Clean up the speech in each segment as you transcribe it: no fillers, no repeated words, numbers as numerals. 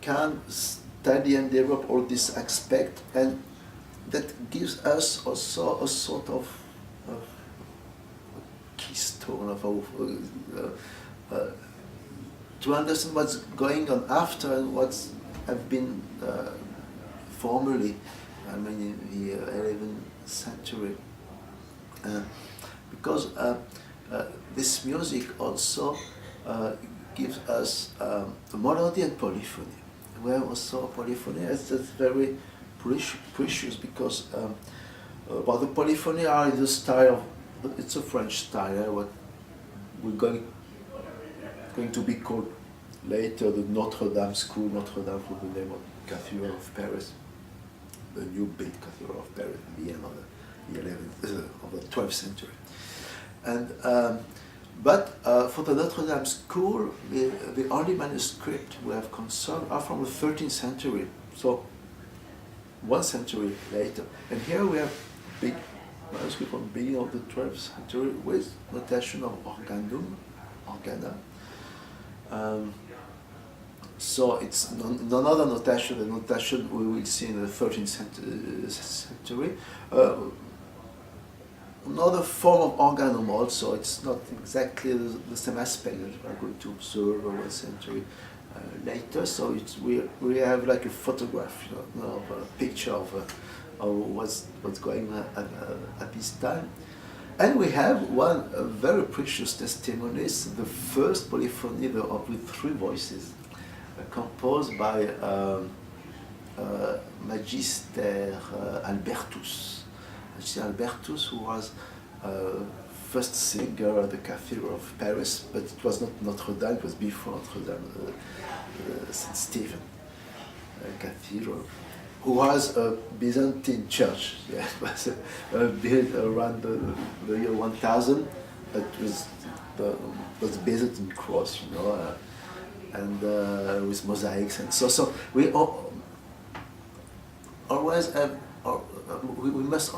can study and develop all this aspect, and that gives us also a sort of keystone of to understand what's going on after and what's have been formerly, I mean, in the 11th century, because this music also gives us melody and polyphony. Where also polyphony is very precious because well, the polyphony are in the style of, it's a French style, what we're going to be called later the Notre Dame school, Notre Dame for the name of Cathedral of Paris, the new built Cathedral of Paris at the end of the 11th, of the 12th century. And but for the Notre Dame school, the only manuscript we have concerned are from the 13th century, so 1 century later. And here we have big manuscript from the beginning of the 12th century with notation of organum, organa. So it's none other notation, the notation we will see in the 13th century. Another form of organum also, it's not exactly the same aspect that we are going to observe 1 century later, so we have like a photograph, you know, of a picture of what's going on at this time. And we have one very precious testimony, the first polyphony with 3 voices, composed by Magister Albertus. Magister Albertus, who was first singer at the Cathedral of Paris, but it was not Notre Dame, it was before Notre Dame, St. Stephen Cathedral, who was a Byzantine church. Yeah, it was built around the year 1000, but was Byzantine cross, you know, and with mosaics, and so we always have, we must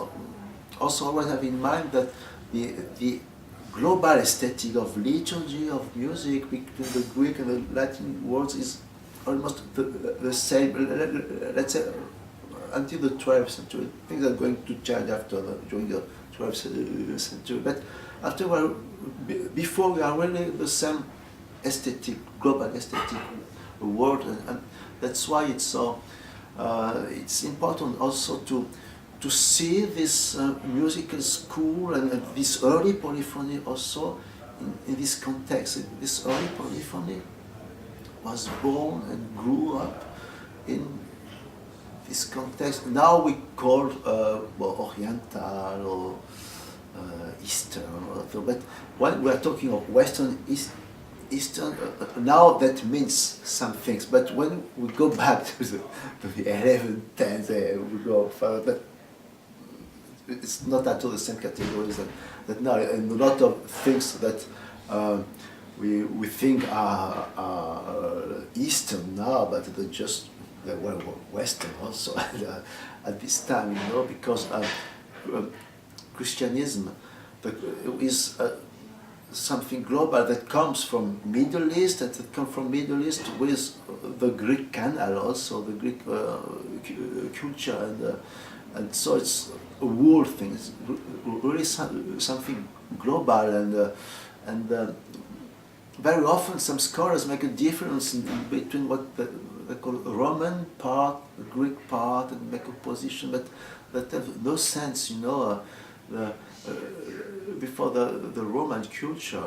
also always have in mind that the global aesthetic of liturgy, of music between the Greek and the Latin words is almost the same, let's say, until the 12th century. Things are going to change during the 12th century, but before we are really the same aesthetic, global aesthetic world, and that's why it's so it's important also to see this musical school and this early polyphony also in this context. This early polyphony was born and grew up in this context. Now we call well, Oriental or Eastern, but when we are talking of Western, Eastern, now that means some things. But when we go back to the 11th, 10th, we go further. It's not at all the same categories that now, and a lot of things that we think are Eastern now, but they were Western also at this time, you know, because Christianism is something global that comes from Middle East, and that comes from Middle East with the Greek canal also, the Greek culture, and so it's a world thing. It's really something global, and very often some scholars make a difference between what they call Roman part, the Greek part, and make a position that have no sense, you know. Before the Roman culture,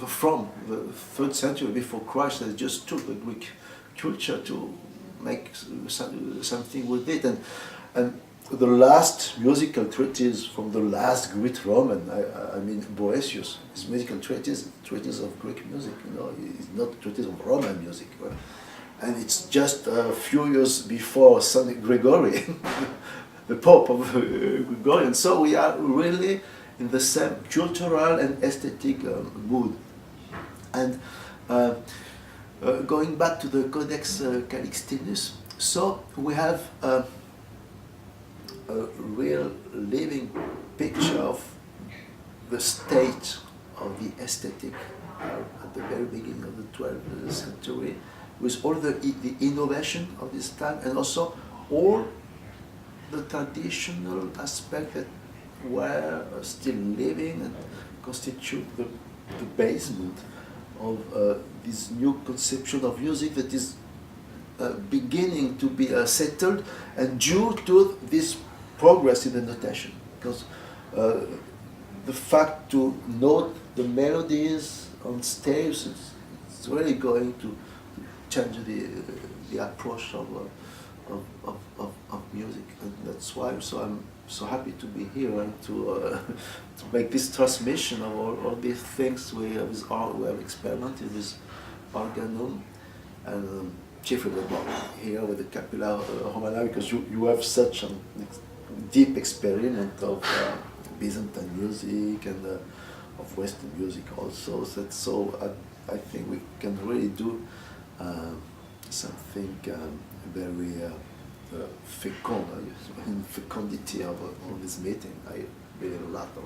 from the 3rd century before Christ, they just took the Greek culture to make something with it, and the last musical treatise from the last Greek Roman, I mean Boëthius, his musical treatise of Greek music, you know, it's not a treatise of Roman music, right? And it's just a few years before Saint Gregory, the Pope of Gregorian. So we are really in the same cultural and aesthetic mood. And going back to the Codex Calixtinus, so we have a real living picture of the state of the aesthetic at the very beginning of the 12th century, with all the innovation of this time, and also all the traditional aspects that were still living and constitute the basement of this new conception of music that is beginning to be settled, and due to this progress in the notation. Because the fact to note the melodies on stage is really going to change the approach of music, and that's why I'm so happy to be here and to make this transmission of all these things we have experimented with organum, and chiefly here with the Cappella Romana, because you have such a deep experiment of Byzantine music and of Western music also. So I think we can really do something very fecund, in fecundity of this meeting. I really love it.